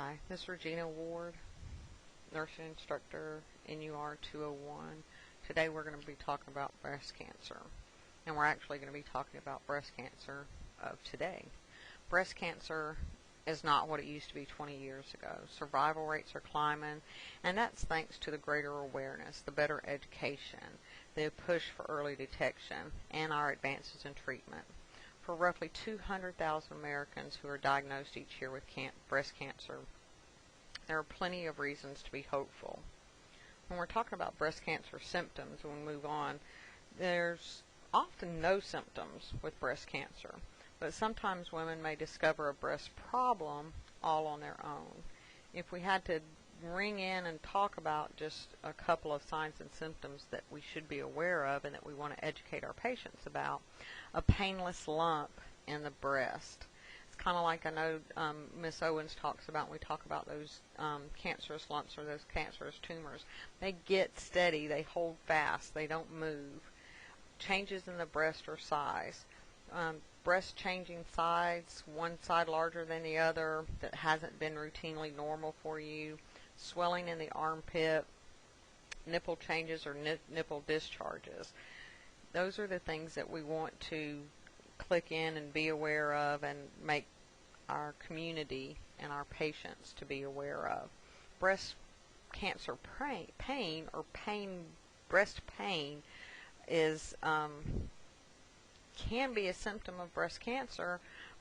Hi, this is Regina Ward, nursing instructor, NUR 201. Today we're going to be talking about breast cancer, and we're actually going to be talking about breast cancer of today. Breast cancer is not what it used to be 20 years ago. Survival rates are climbing, and that's thanks to the greater awareness, the better education, the push for early detection, and our advances in treatment. For roughly 200,000 Americans who are diagnosed each year with breast cancer, there are plenty of reasons to be hopeful. When we're talking about breast cancer symptoms, when we move on, there's often no symptoms with breast cancer, but sometimes women may discover a breast problem all on their own. If we had to ring in and talk about just a couple of signs and symptoms that we should be aware of and that we want to educate our patients about, a painless lump in the breast. It's kind of like I know Miss Owens talks about when we talk about those cancerous lumps or those cancerous tumors. They get steady, they hold fast, they don't move. Changes in the breast or size. Breast changing sides, one side larger than the other that hasn't been routinely normal for you. Swelling in the armpit, nipple changes or nipple discharges. Those are the things that we want to click in and be aware of and make our community and our patients to be aware of. Breast cancer pain or breast pain is can be a symptom of breast cancer,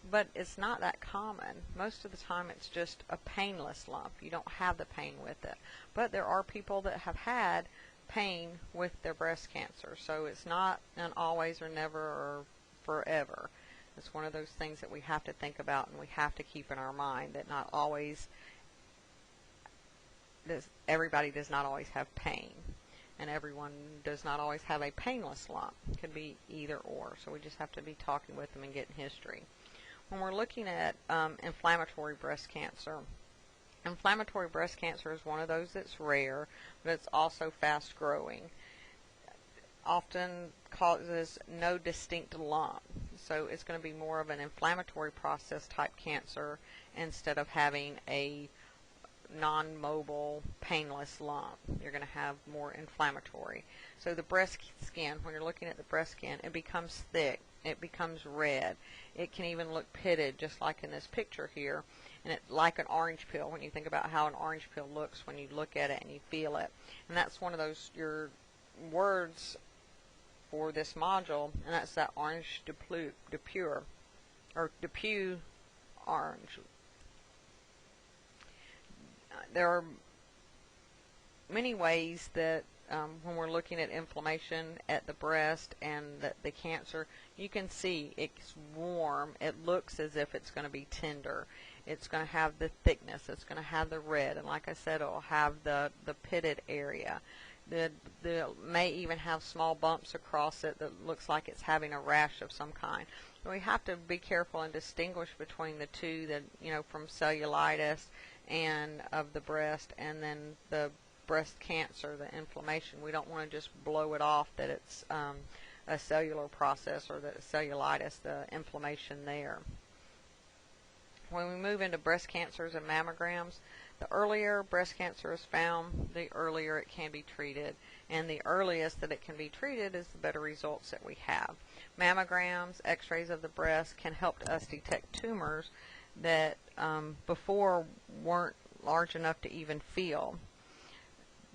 but it's not that common. Most of the time it's just a painless lump. You don't have the pain with it. But there are people that have had pain with their breast cancer, so it's not an always or never or forever. It's one of those things that we have to think about and we have to keep in our mind that not always everybody does not always have pain, and everyone does not always have a painless lump. It could be either or, so we just have to be talking with them and getting history. When we're looking at inflammatory breast cancer is one of those that's rare, but it's also fast growing. Often causes no distinct lump, so it's going to be more of an inflammatory process type cancer instead of having a non-mobile, painless lump. You're going to have more inflammatory. So the breast skin, when you're looking at the breast skin, it becomes thick, it becomes red. It can even look pitted, just like in this picture here, and it like an orange peel when you think about how an orange peel looks when you look at it and you feel it. And that's one of those your words for this module, and that's that orange depure or depue orange. There are many ways that when we're looking at inflammation at the breast and the cancer, you can see it's warm. It looks as if it's going to be tender. It's going to have the thickness. It's going to have the red. And like I said, it will have the pitted area. The may even have small bumps across it that looks like it's having a rash of some kind. So we have to be careful and distinguish between the two, from cellulitis and of the breast, and then the breast cancer, the inflammation. We don't want to just blow it off that it's a cellular process or that it's cellulitis, the inflammation there. When we move into breast cancers and mammograms, the earlier breast cancer is found, the earlier it can be treated. And the earliest that it can be treated is the better results that we have. Mammograms, x-rays of the breast can help us detect tumors that before weren't large enough to even feel.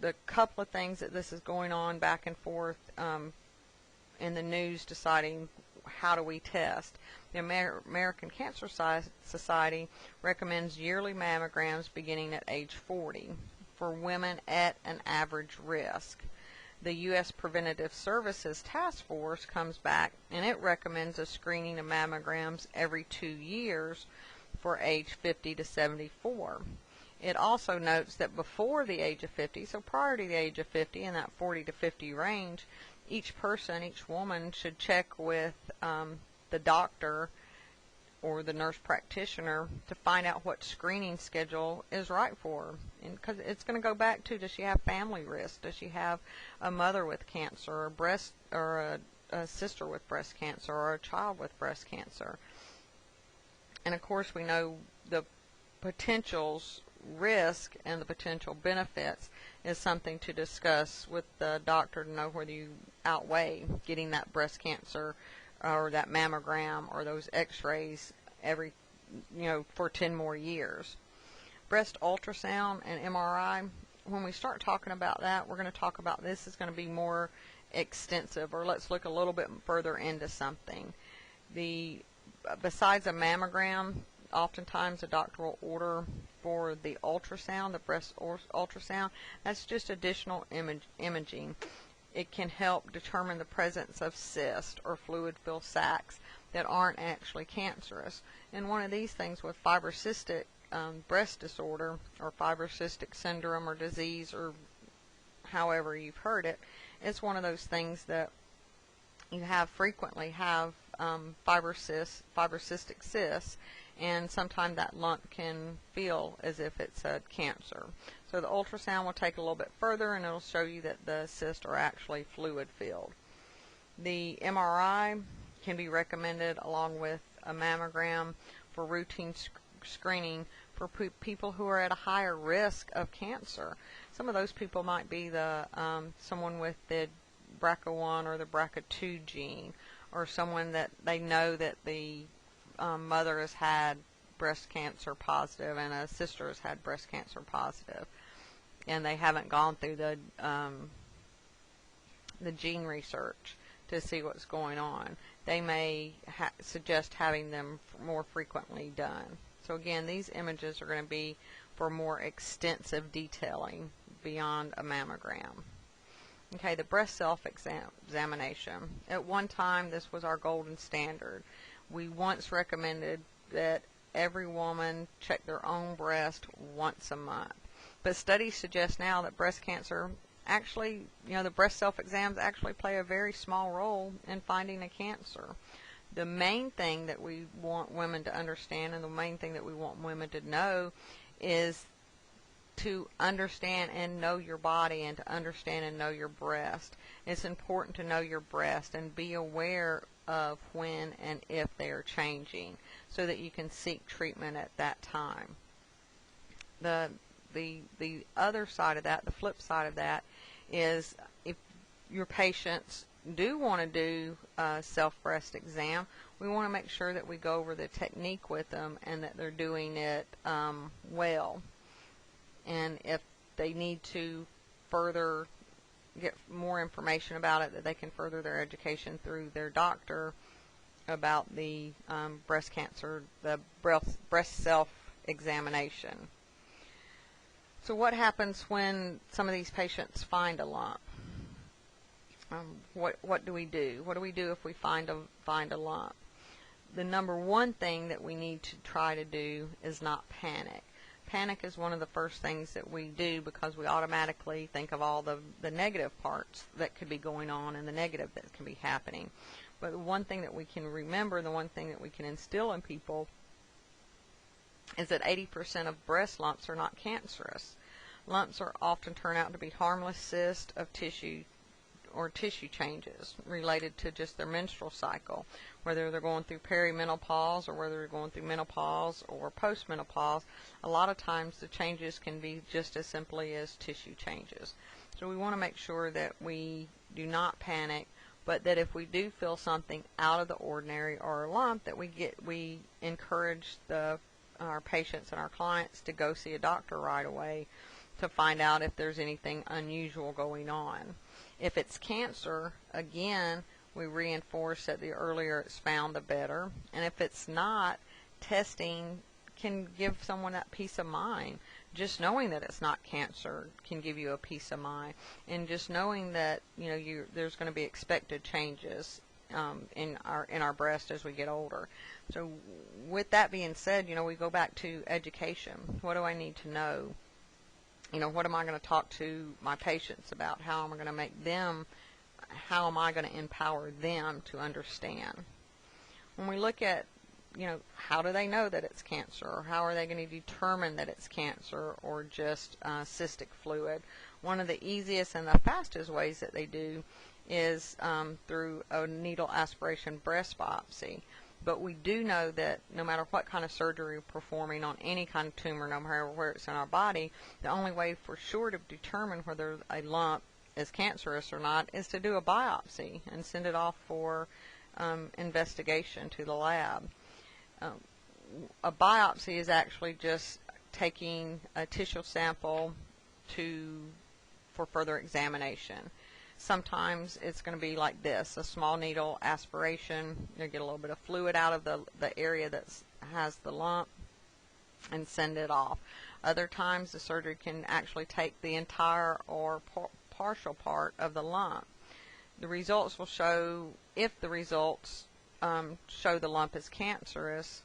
The couple of things that this is going on back and forth in the news deciding how do we test. The American Cancer Society recommends yearly mammograms beginning at age 40 for women at an average risk. The U.S. Preventative Services Task Force comes back and it recommends a screening of mammograms every 2 years for age 50 to 74. It also notes that before the age of 50, so prior to the age of 50, in that 40 to 50 range, each person, each woman should check with the doctor or the nurse practitioner to find out what screening schedule is right for her. Because it's going to go back to, does she have family risk? Does she have a mother with cancer, or a sister with breast cancer, or a child with breast cancer? And of course we know the potentials risk and the potential benefits is something to discuss with the doctor to know whether you outweigh getting that breast cancer or that mammogram or those x-rays every, for 10 more years. Breast ultrasound and MRI, when we start talking about that, we're going to talk about this is going to be more extensive, or let's look a little bit further into something. Besides a mammogram, oftentimes a doctor will order for the ultrasound, the breast ultrasound. That's just additional imaging. It can help determine the presence of cysts or fluid-filled sacs that aren't actually cancerous. And one of these things with fibrocystic breast disorder or fibrocystic syndrome or disease, or however you've heard it, it's one of those things that you frequently have fibrocystic cysts, and sometimes that lump can feel as if it's a cancer. So the ultrasound will take a little bit further, and it'll show you that the cysts are actually fluid filled. The MRI can be recommended along with a mammogram for routine screening for people who are at a higher risk of cancer. Some of those people might be someone with the BRCA1 or the BRCA2 gene, or someone that they know that the mother has had breast cancer positive and a sister has had breast cancer positive, and they haven't gone through the gene research to see what's going on. They may suggest having them more frequently done. So again, these images are going to be for more extensive detailing beyond a mammogram. Okay, the breast self-examination. At one time, this was our golden standard. We once recommended that every woman check their own breast once a month. But studies suggest now that breast cancer actually, the breast self-exams actually play a very small role in finding a cancer. The main thing that we want women to understand, and the main thing that we want women to know, is to understand and know your body, and to understand and know your breast. It's important to know your breast and be aware of when and if they are changing, so that you can seek treatment at that time. The other side of that, the flip side of that, is if your patients do want to do a self-breast exam, we want to make sure that we go over the technique with them and that they're doing it well. And if they need to further get more information about it, that they can further their education through their doctor about the breast cancer, the breast self-examination. So what happens when some of these patients find a lump? What do we do? What do we do if we find a lump? The number one thing that we need to try to do is not panic. Panic is one of the first things that we do because we automatically think of all the negative parts that could be going on and the negative that can be happening. But the one thing that we can remember, the one thing that we can instill in people, is that 80% of breast lumps are not cancerous. Lumps are often turn out to be harmless cysts of tissue or tissue changes related to just their menstrual cycle, whether they're going through perimenopause or whether they're going through menopause or postmenopause. A lot of times the changes can be just as simply as tissue changes. So we want to make sure that we do not panic, but that if we do feel something out of the ordinary or a lump, that we encourage our patients and our clients to go see a doctor right away to find out if there's anything unusual going on. If it's cancer, again, we reinforce that the earlier it's found, the better. And if it's not, testing can give someone that peace of mind. Just knowing that it's not cancer can give you a peace of mind. And just knowing that there's going to be expected changes in our breast as we get older. So with that being said, we go back to education. What do I need to know? What am I going to talk to my patients about? How am I going to empower them to understand? When we look at, how do they know that it's cancer? Or how are they going to determine that it's cancer or just cystic fluid? One of the easiest and the fastest ways that they do is through a needle aspiration breast biopsy. But we do know that no matter what kind of surgery we're performing on any kind of tumor, no matter where it's in our body, the only way for sure to determine whether a lump is cancerous or not is to do a biopsy and send it off for investigation to the lab. A biopsy is actually just taking a tissue sample for further examination. Sometimes it's going to be like this, a small needle aspiration. You get a little bit of fluid out of the area that has the lump and send it off. Other times the surgery can actually take the entire or partial part of the lump. The results will show, if the results show the lump is cancerous,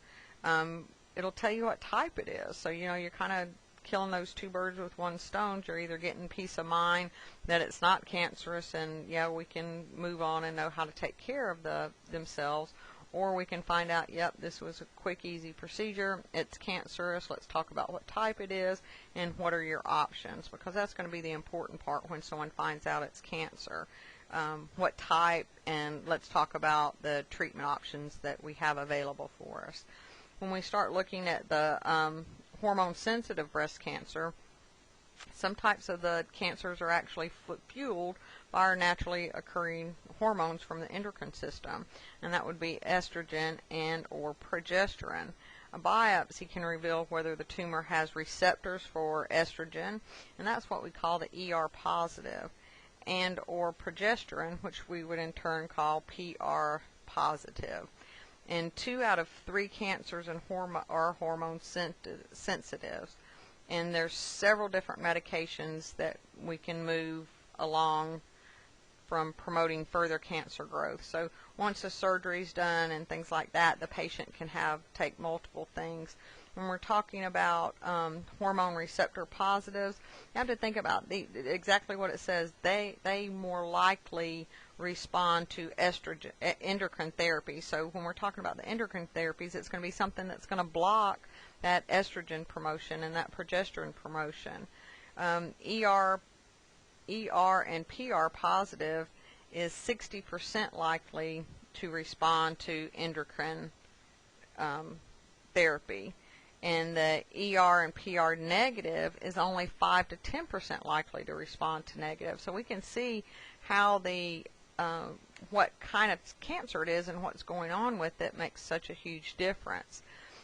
it'll tell you what type it is. So, you're kind of killing those two birds with one stone. You're either getting peace of mind that it's not cancerous and, we can move on and know how to take care of themselves, or we can find out, yep, this was a quick, easy procedure. It's cancerous. Let's talk about what type it is and what are your options, because that's going to be the important part when someone finds out it's cancer. What type, and let's talk about the treatment options that we have available for us. When we start looking at the hormone-sensitive breast cancer, some types of the cancers are actually fueled by our naturally occurring hormones from the endocrine system, and that would be estrogen and or progesterone. A biopsy can reveal whether the tumor has receptors for estrogen, and that's what we call the ER positive, and or progesterone, which we would in turn call PR positive. And 2 out of 3 cancers are hormone sensitive. And there's several different medications that we can move along from promoting further cancer growth. So once the surgery's done and things like that, the patient can take multiple things. When we're talking about hormone receptor positives, you have to think about exactly what it says. They more likely respond to estrogen endocrine therapy. So when we're talking about the endocrine therapies, it's going to be something that's going to block that estrogen promotion and that progesterone promotion. ER and PR positive is 60% likely to respond to endocrine therapy. And the ER and PR negative is only 5 to 10% likely to respond to negative. So we can see how what kind of cancer it is and what's going on with it makes such a huge difference.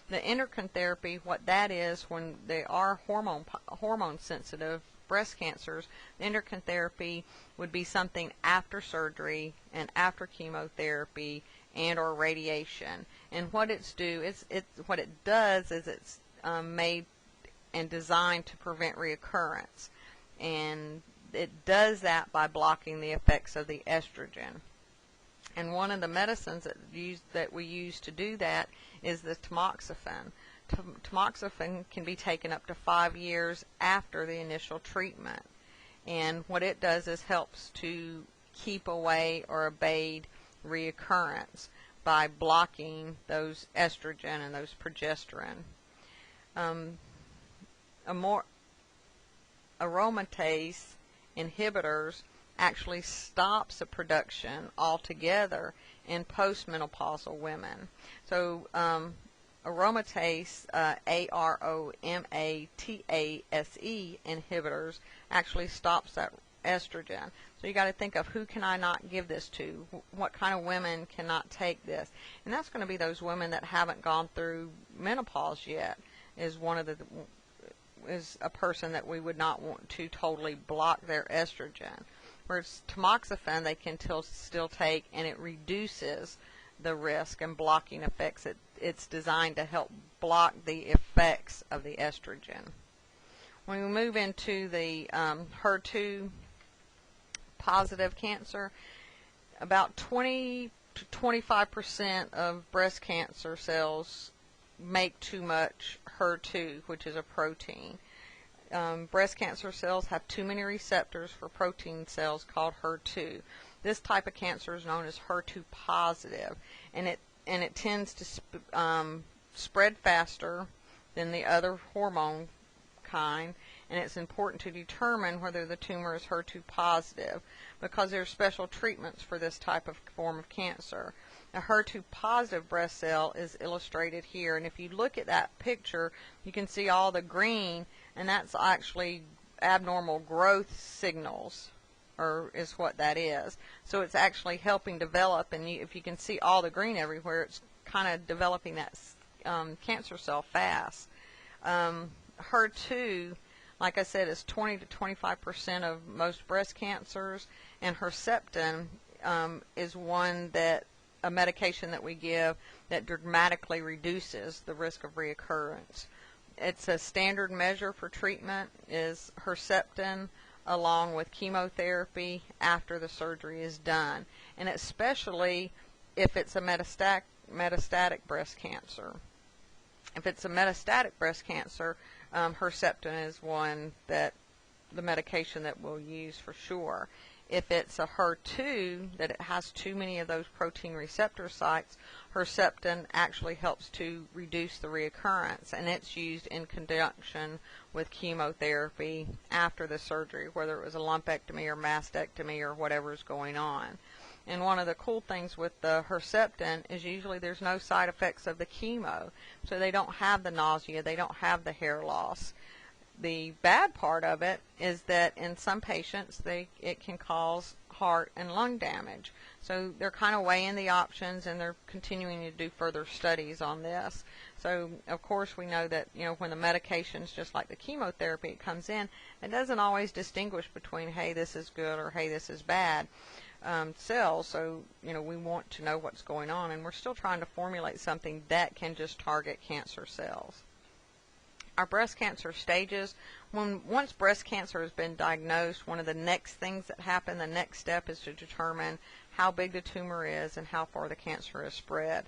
The endocrine therapy, what that is, when they are hormone sensitive breast cancers, the endocrine therapy would be something after surgery and after chemotherapy and or radiation. And what it does is it's made and designed to prevent reoccurrence, and it does that by blocking the effects of the estrogen. And one of the medicines that we use to do that is the tamoxifen. Tamoxifen can be taken up to 5 years after the initial treatment. And what it does is helps to keep away or abate reoccurrence by blocking those estrogen and those progesterone. Aromatase inhibitors actually stops the production altogether in postmenopausal women. So aromatase, AROMATASE inhibitors actually stops that estrogen. So you got to think of, who can I not give this to? What kind of women cannot take this? And that's going to be those women that haven't gone through menopause yet. Is a person that we would not want to totally block their estrogen. Whereas tamoxifen they can still take, and it reduces the risk and blocking effects. It's designed to help block the effects of the estrogen. When we move into the HER2 positive cancer, about 20 to 25% of breast cancer cells make too much HER2, which is a protein. Breast cancer cells have too many receptors for protein cells called HER2. This type of cancer is known as HER2 positive, and it tends to spread faster than the other hormone kind, and it's important to determine whether the tumor is HER2 positive, because there are special treatments for this type of form of cancer. A HER2 positive breast cell is illustrated here, and if you look at that picture, you can see all the green, and that's actually abnormal growth signals, or is what that is. So it's actually helping develop, and if you can see all the green everywhere, it's kind of developing that cancer cell fast. HER2, like I said, is 20 to 25% of most breast cancers, and Herceptin is one that a medication that we give that dramatically reduces the risk of reoccurrence. It's a standard measure for treatment is Herceptin along with chemotherapy after the surgery is done, and especially if it's a metastatic breast cancer. If it's a metastatic breast cancer, Herceptin is one that the medication that we'll use for sure. If it's a HER2 that it has too many of those protein receptor sites, Herceptin actually helps to reduce the reoccurrence, and it's used in conjunction with chemotherapy after the surgery, whether it was a lumpectomy or mastectomy or whatever is going on. And one of the cool things with the Herceptin is usually there's no side effects of the chemo, so they don't have the nausea, they don't have the hair loss. The bad part of it is that in some patients it can cause heart and lung damage. So they're kind of weighing the options, and they're continuing to do further studies on this. So of course we know that when the medications, just like the chemotherapy, it comes in, it doesn't always distinguish between, hey, this is good or hey, this is bad cells. So we want to know what's going on, and we're still trying to formulate something that can just target cancer cells. Our breast cancer stages, once breast cancer has been diagnosed, one of the next things that happen, the next step is to determine how big the tumor is and how far the cancer has spread.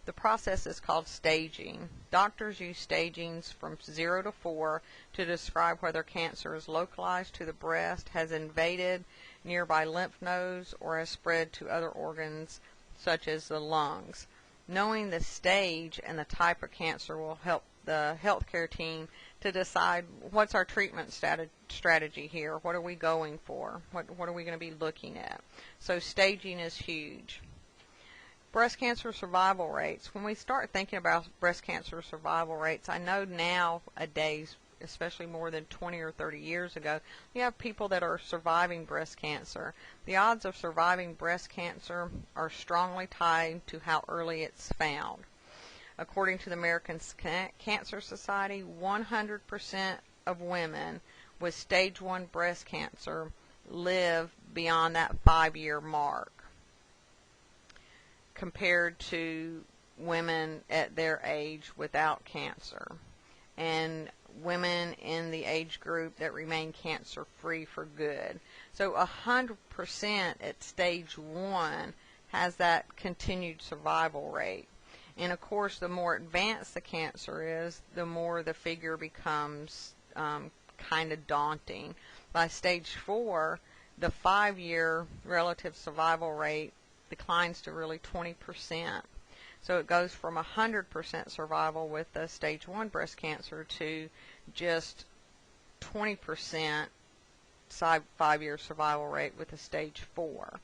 The process is called staging. Doctors use stagings from 0 to 4 to describe whether cancer is localized to the breast, has invaded nearby lymph nodes, or has spread to other organs such as the lungs. Knowing the stage and the type of cancer will help the healthcare team to decide what's our treatment strategy here. What are we going for? What are we going to be looking at? So staging is huge. Breast cancer survival rates. When we start thinking about breast cancer survival rates, I know nowadays, especially more than 20 or 30 years ago, you have people that are surviving breast cancer. The odds of surviving breast cancer are strongly tied to how early it's found. According to the American Cancer Society, 100% of women with stage 1 breast cancer live beyond that 5-year mark, compared to women at their age without cancer, and women in the age group that remain cancer-free for good. So 100% at stage 1 has that continued survival rate. And of course, the more advanced the cancer is, the more the figure becomes kind of daunting. By stage 4, the 5-year relative survival rate declines to really 20%. So it goes from 100% survival with the stage 1 breast cancer to just 20% 5-year survival rate with the stage 4.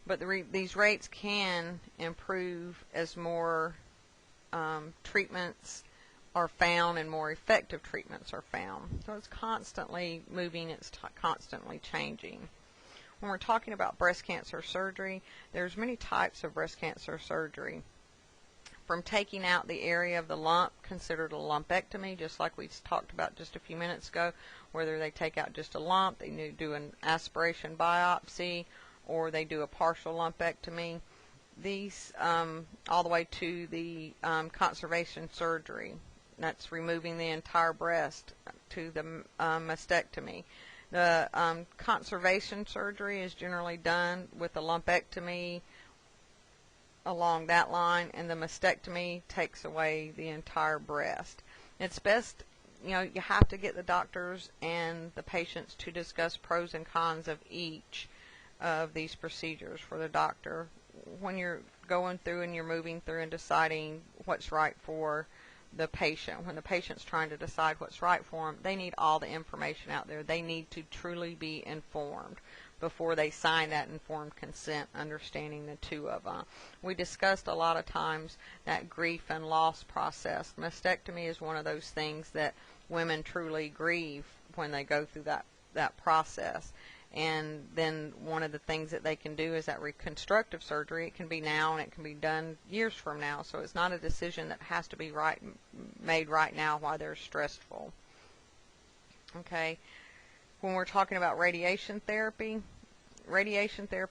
But these rates can improve as more treatments are found and more effective treatments are found. So it's constantly moving, it's constantly changing. When we're talking about breast cancer surgery, there's many types of breast cancer surgery. From taking out the area of the lump, considered a lumpectomy, just like we talked about just a few minutes ago, whether they take out just a lump, they do an aspiration biopsy, or they do a partial lumpectomy. These all the way to the conservation surgery, that's removing the entire breast, to the mastectomy. The conservation surgery is generally done with a lumpectomy along that line, and the mastectomy takes away the entire breast. It's best, you have to get the doctors and the patients to discuss pros and cons of each of these procedures for the doctor. When you're going through and you're moving through and deciding what's right for the patient, when the patient's trying to decide what's right for them, they need all the information out there. They need to truly be informed before they sign that informed consent, understanding the two of them. We discussed a lot of times that grief and loss process. Mastectomy is one of those things that women truly grieve when they go through that process. And then one of the things that they can do is that reconstructive surgery. It can be now and it can be done years from now. So it's not a decision that has to be made right now while they're stressful. Okay. When we're talking about radiation therapy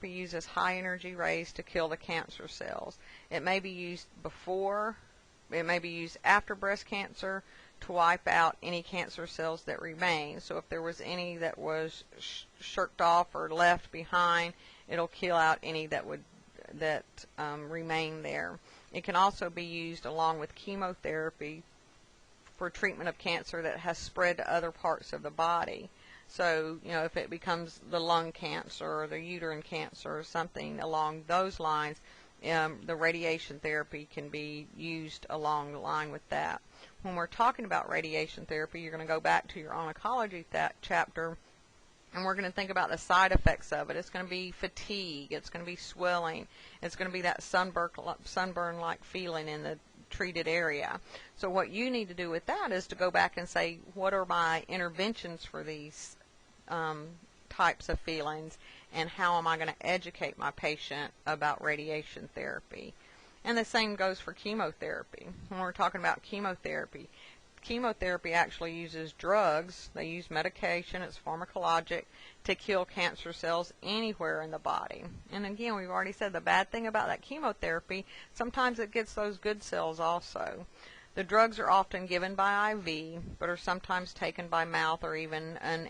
uses high energy rays to kill the cancer cells. It may be used before, it may be used after breast cancer to wipe out any cancer cells that remain. So if there was any that was shirked off or left behind, it'll kill out any that remain there. It can also be used along with chemotherapy for treatment of cancer that has spread to other parts of the body. So, if it becomes the lung cancer or the uterine cancer or something along those lines, the radiation therapy can be used along the line with that. When we're talking about radiation therapy, you're going to go back to your oncology chapter, and we're going to think about the side effects of it. It's going to be fatigue. It's going to be swelling. It's going to be that sunburn-like feeling in the treated area. So what you need to do with that is to go back and say, what are my interventions for these types of feelings, and how am I going to educate my patient about radiation therapy? And the same goes for chemotherapy. When we're talking about chemotherapy actually uses drugs. They use medication. It's pharmacologic to kill cancer cells anywhere in the body. And again, we've already said the bad thing about that chemotherapy, sometimes it gets those good cells also. The drugs are often given by IV, but are sometimes taken by mouth or even an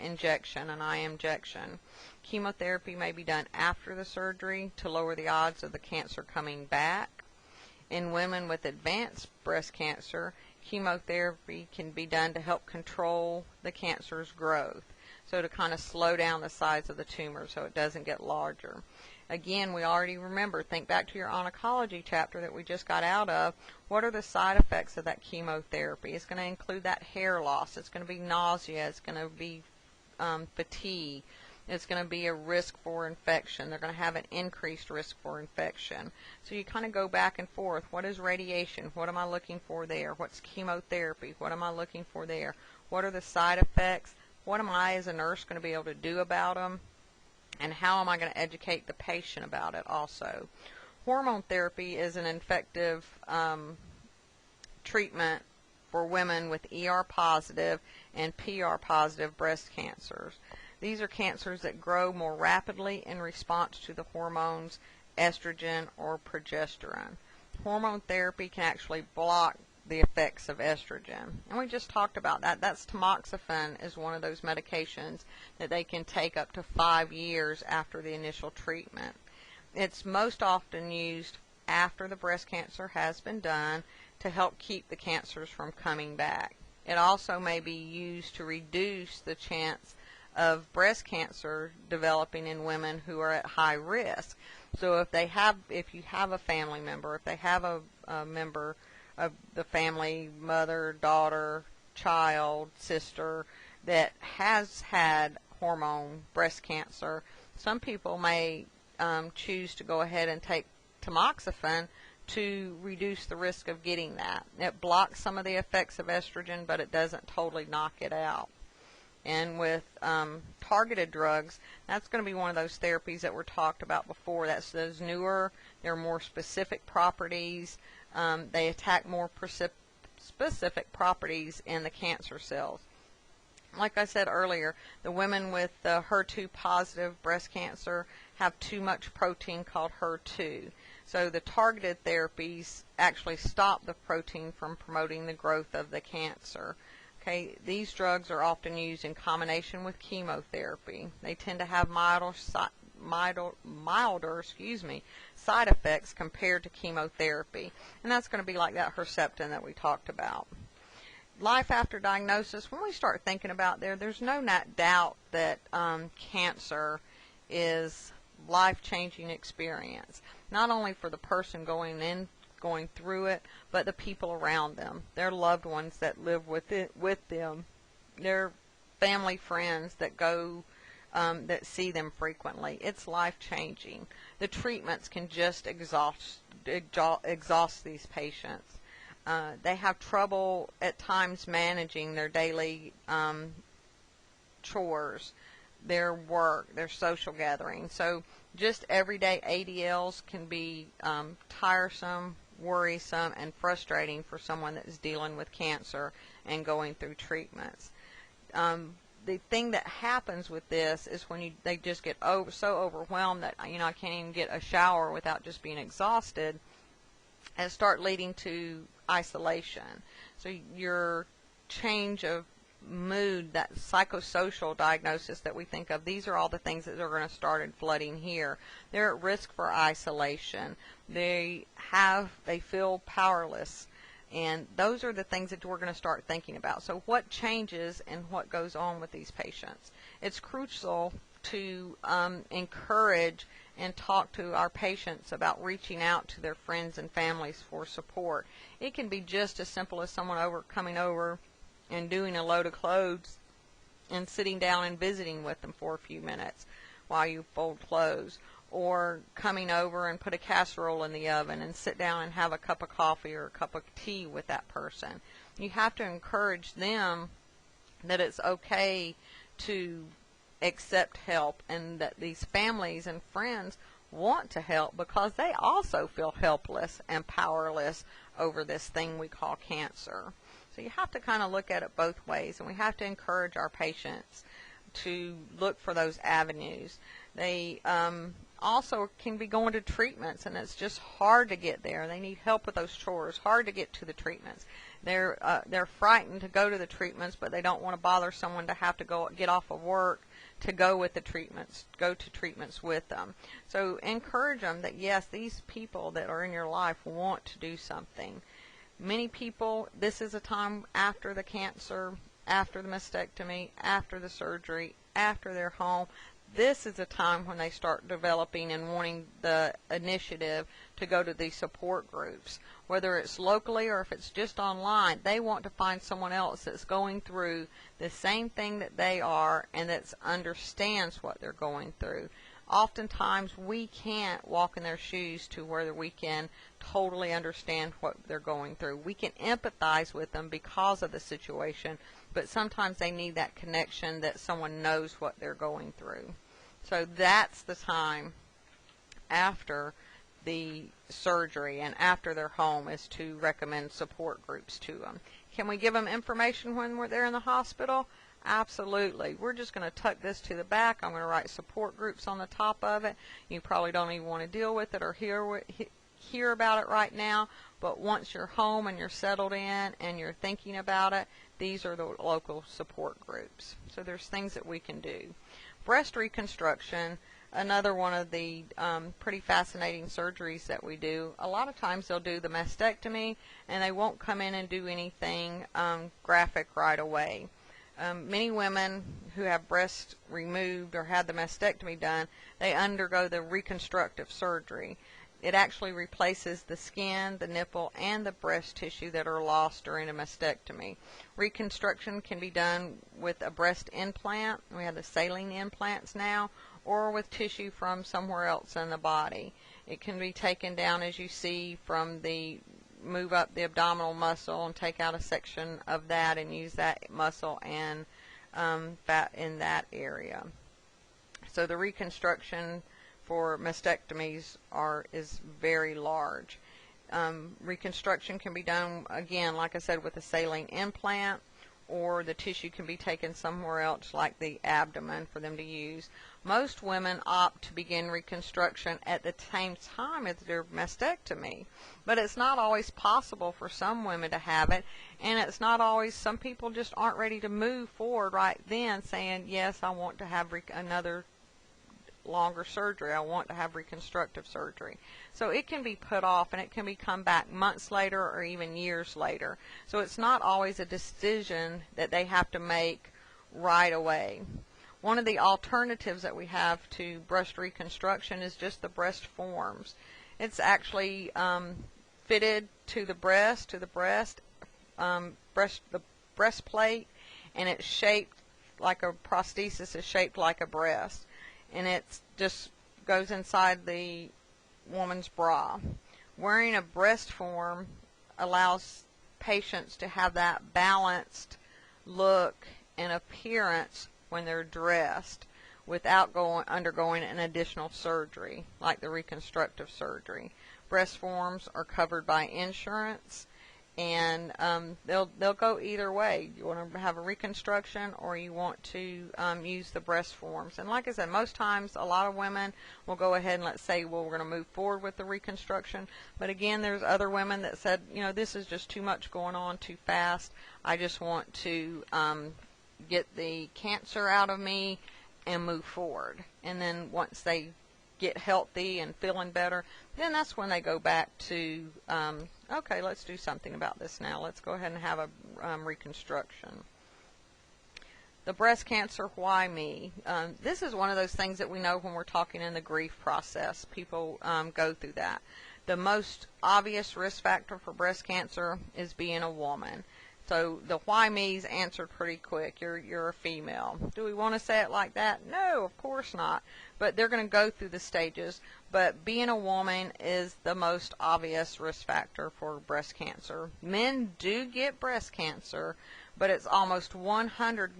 eye injection. Chemotherapy may be done after the surgery to lower the odds of the cancer coming back. In women with advanced breast cancer, chemotherapy can be done to help control the cancer's growth, so to kind of slow down the size of the tumor so it doesn't get larger. Again, we already think back to your oncology chapter that we just got out of. What are the side effects of that chemotherapy? It's going to include that hair loss. It's going to be nausea. It's going to be fatigue. It's going to be a risk for infection. They're going to have an increased risk for infection. So you kind of go back and forth. What is radiation? What am I looking for there? What's chemotherapy? What am I looking for there? What are the side effects? What am I as a nurse going to be able to do about them? And how am I going to educate the patient about it also? Hormone therapy is an effective treatment for women with ER positive and PR positive breast cancers. These are cancers that grow more rapidly in response to the hormones estrogen or progesterone. Hormone therapy can actually block the effects of estrogen. And we just talked about that. That's tamoxifen is one of those medications that they can take up to 5 years after the initial treatment. It's most often used after the breast cancer has been done to help keep the cancers from coming back. It also may be used to reduce the chance of breast cancer developing in women who are at high risk. So if you have a family member, if they have a member of the family, mother, daughter, child, sister, that has had hormone breast cancer, some people may choose to go ahead and take tamoxifen to reduce the risk of getting that. It blocks some of the effects of estrogen, but it doesn't totally knock it out. And with targeted drugs, that's going to be one of those therapies that were talked about before. That's those newer, they're more specific properties. They attack more specific properties in the cancer cells. Like I said earlier, the women with HER2 positive breast cancer have too much protein called HER2. So the targeted therapies actually stop the protein from promoting the growth of the cancer. Okay, these drugs are often used in combination with chemotherapy. They tend to have milder side effects compared to chemotherapy. And that's going to be like that Herceptin that we talked about. Life after diagnosis, when we start thinking about there's no doubt that cancer is life-changing experience, not only for the person going through it, but the people around them, their loved ones that live with them, their family friends that go that see them frequently. It's life-changing. The treatments can just exhaust these patients. They have trouble at times managing their daily chores, their work, their social gatherings. So just everyday ADLs can be tiresome, worrisome, and frustrating for someone that is dealing with cancer and going through treatments. The thing that happens with this is when they just get so overwhelmed that I can't even get a shower without just being exhausted, and start leading to isolation. So your change of mood, that psychosocial diagnosis that we think of, these are all the things that are going to start flooding here. They're at risk for isolation. They feel powerless. And those are the things that we're going to start thinking about. So what changes and what goes on with these patients? It's crucial to encourage and talk to our patients about reaching out to their friends and families for support. It can be just as simple as someone coming over and doing a load of clothes and sitting down and visiting with them for a few minutes while you fold clothes, or coming over and put a casserole in the oven and sit down and have a cup of coffee or a cup of tea with that person. You have to encourage them that it's okay to accept help, and that these families and friends want to help because they also feel helpless and powerless over this thing we call cancer. So you have to kind of look at it both ways, and we have to encourage our patients to look for those avenues. They also can be going to treatments, and it's just hard to get there. They need help with those chores, hard to get to the treatments. They're frightened to go to the treatments, but they don't want to bother someone to have to get off of work to go with the treatments, go to treatments with them. So encourage them that yes, these people that are in your life want to do something. Many people, this is a time after the cancer, after the mastectomy, after the surgery, after they're home. This is a time when they start developing and wanting the initiative to go to these support groups. Whether it's locally or if it's just online, they want to find someone else that's going through the same thing that they are and that understands what they're going through. Oftentimes we can't walk in their shoes to where we can totally understand what they're going through. We can empathize with them because of the situation, but sometimes they need that connection that someone knows what they're going through. So that's the time after the surgery and after they're home is to recommend support groups to them. Can we give them information when they're in the hospital? Absolutely. We're just going to tuck this to the back. I'm going to write support groups on the top of it. You probably don't even want to deal with it or hear about it right now, but once you're home and you're settled in and you're thinking about it, these are the local support groups. So there's things that we can do. Breast reconstruction, another one of the pretty fascinating surgeries that we do. A lot of times they'll do the mastectomy and they won't come in and do anything graphic right away. Many women who have breasts removed or had the mastectomy done, they undergo the reconstructive surgery. It actually replaces the skin, the nipple, and the breast tissue that are lost during a mastectomy. Reconstruction can be done with a breast implant. We have the saline implants now, or with tissue from somewhere else in the body. It can be taken down, as you see, from move up the abdominal muscle and take out a section of that and use that muscle and fat in that area. So the reconstruction for mastectomies is very large. Reconstruction can be done, again, like I said, with a saline implant, or the tissue can be taken somewhere else like the abdomen for them to use. Most women opt to begin reconstruction at the same time as their mastectomy, but it's not always possible for some women to have it, and it's not always, some people just aren't ready to move forward right then saying, yes, I want to have another longer surgery. I want to have reconstructive surgery. So it can be put off and it can come back months later or even years later. So it's not always a decision that they have to make right away. One of the alternatives that we have to breast reconstruction is just the breast forms. It's actually fitted to the breastplate, and it's shaped like a prosthesis is shaped like a breast, and it just goes inside the woman's bra. Wearing a breast form allows patients to have that balanced look and appearance when they're dressed without undergoing an additional surgery like the reconstructive surgery. Breast forms are covered by insurance, and they'll go either way. You want to have a reconstruction, or you want to use the breast forms. And like I said, most times a lot of women will go ahead and let's say, well, we're going to move forward with the reconstruction. But again, there's other women that said, this is just too much going on too fast. I just want to get the cancer out of me and move forward. And then once they get healthy and feeling better, then that's when they go back to, okay, let's do something about this now. Let's go ahead and have a reconstruction. The breast cancer, why me? This is one of those things that we know when we're talking in the grief process. People go through that. The most obvious risk factor for breast cancer is being a woman. So the why me's answered pretty quick. You're a female. Do we want to say it like that? No, of course not. But they're going to go through the stages. But being a woman is the most obvious risk factor for breast cancer. Men do get breast cancer, but it's almost 100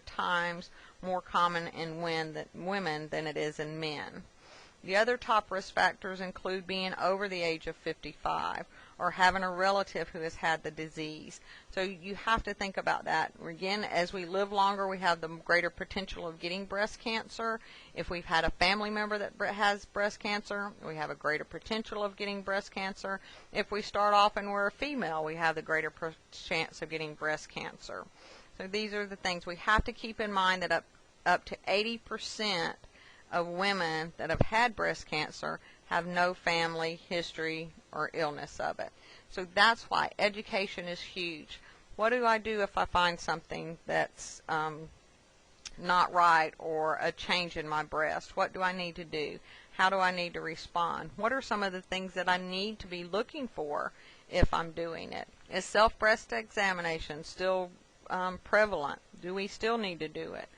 times more common in women than it is in men. The other top risk factors include being over the age of 55 or having a relative who has had the disease. So you have to think about that. Again, as we live longer, we have the greater potential of getting breast cancer. If we've had a family member that has breast cancer, we have a greater potential of getting breast cancer. If we start off and we're a female, we have the greater chance of getting breast cancer. So these are the things we have to keep in mind, that up to 80% of women that have had breast cancer have no family history or illness of it. So that's why education is huge. What do I do if I find something that's not right, or a change in my breast? What do I need to do? How do I need to respond? What are some of the things that I need to be looking for if I'm doing it? Is self-breast examination still prevalent? Do we still need to do it?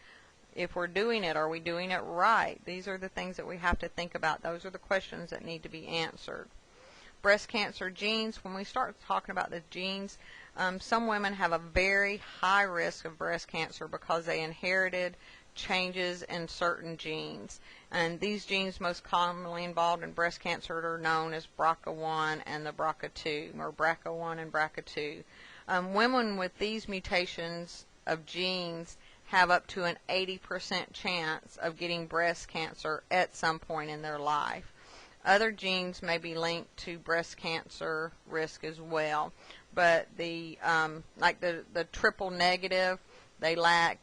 If we're doing it, are we doing it right? These are the things that we have to think about. Those are the questions that need to be answered. Breast cancer genes. When we start talking about the genes, some women have a very high risk of breast cancer because they inherited changes in certain genes. And these genes most commonly involved in breast cancer are known as BRCA1 and the BRCA2, or BRCA1 and BRCA2. Women with these mutations of genes have up to an 80% chance of getting breast cancer at some point in their life. Other genes may be linked to breast cancer risk as well, but like the triple negative, they lack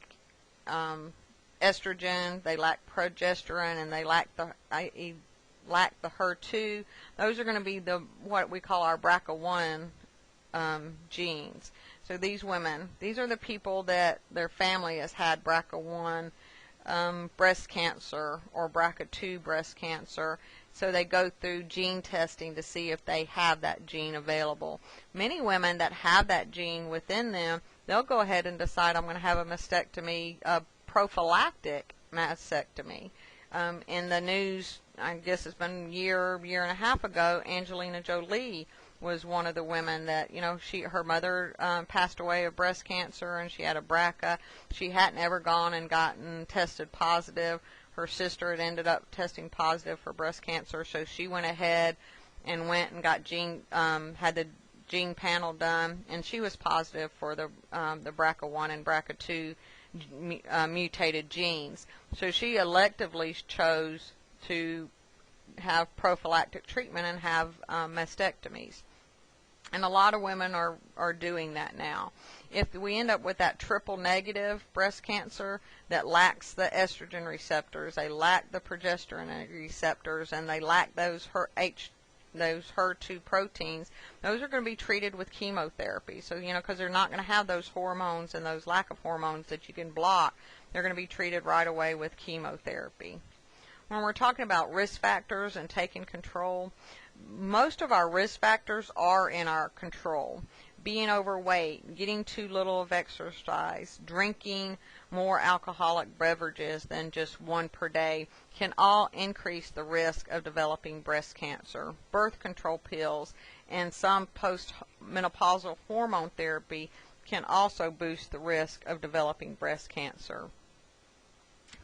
estrogen, they lack progesterone, and they lack the HER2. Those are going to be what we call our BRCA1 genes. So these women, these are the people that their family has had BRCA1 breast cancer or BRCA2 breast cancer. So they go through gene testing to see if they have that gene available. Many women that have that gene within them, they'll go ahead and decide, I'm going to have a mastectomy, a prophylactic mastectomy. In the news, I guess it's been a year and a half ago, Angelina Jolie was one of the women that, her mother passed away of breast cancer, and she had a BRCA. She hadn't ever gone and gotten tested positive. Her sister had ended up testing positive for breast cancer, so she went ahead and went and got had the gene panel done, and she was positive for the BRCA1 and BRCA2 mutated genes. So she electively chose to have prophylactic treatment and have mastectomies. And a lot of women are doing that now. If we end up with that triple negative breast cancer that lacks the estrogen receptors, they lack the progesterone receptors, and they lack those HER2 proteins, those are going to be treated with chemotherapy. So, because they're not going to have those hormones and those lack of hormones that you can block, they're going to be treated right away with chemotherapy. When we're talking about risk factors and taking control, most of our risk factors are in our control. being overweight, getting too little of exercise, drinking more alcoholic beverages than just one per day can all increase the risk of developing breast cancer. Birth control pills and some postmenopausal hormone therapy can also boost the risk of developing breast cancer.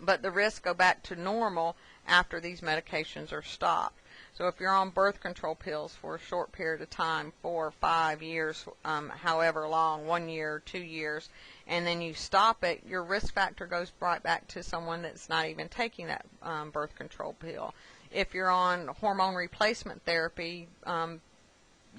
But the risks go back to normal after these medications are stopped. So if you're on birth control pills for a short period of time, 4 or 5 years, however long, 1 year, 2 years, and then you stop it, your risk factor goes right back to someone that's not even taking that birth control pill. If you're on hormone replacement therapy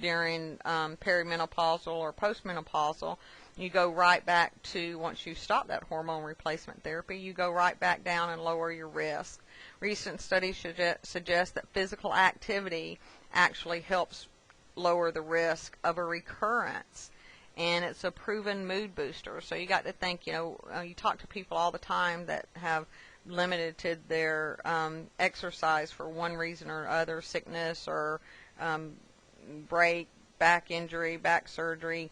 during perimenopausal or postmenopausal, you go right back to, once you stop that hormone replacement therapy, you go right back down and lower your risk. Recent studies suggest that physical activity actually helps lower the risk of a recurrence, and it's a proven mood booster. So you got to think, you talk to people all the time that have limited their exercise for one reason or other, sickness or break, back injury, back surgery,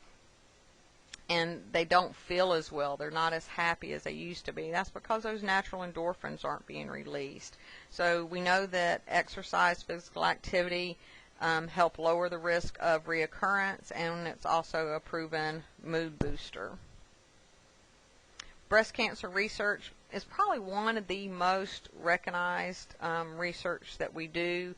and they don't feel as well. They're not as happy as they used to be. That's because those natural endorphins aren't being released. So we know that exercise, physical activity help lower the risk of reoccurrence, and it's also a proven mood booster. Breast cancer research is probably one of the most recognized research that we do.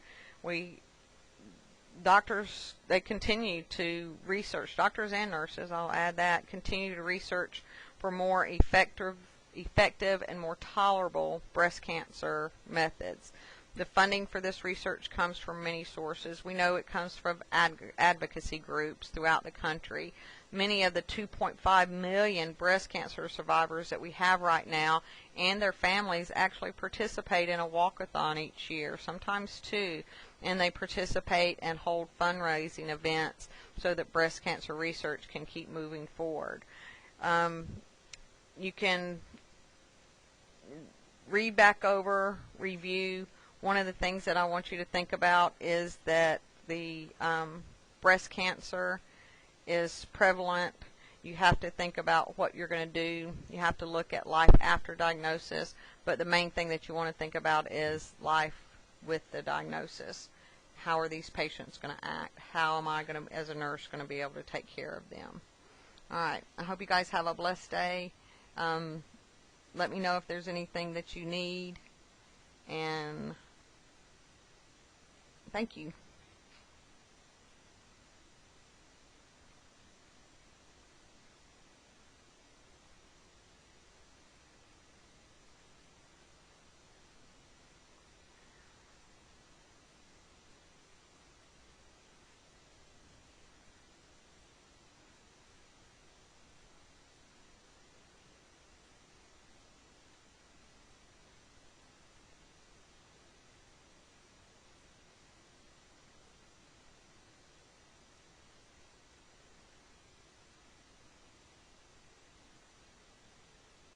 Doctors, they continue to research, doctors and nurses, I'll add that, continue to research for more effective and more tolerable breast cancer methods. The funding for this research comes from many sources. We know it comes from advocacy groups throughout the country. Many of the 2.5 million breast cancer survivors that we have right now and their families actually participate in a walkathon each year, sometimes two, and they participate and hold fundraising events so that breast cancer research can keep moving forward. You can read back over, review. One of the things that I want you to think about is that the breast cancer is prevalent. You have to think about what you're going to do. You have to look at life after diagnosis, but the main thing that you want to think about is life with the diagnosis. How are these patients going to act? How am I going to, as a nurse, going to be able to take care of them? All right. I hope you guys have a blessed day. Let me know if there's anything that you need, and thank you.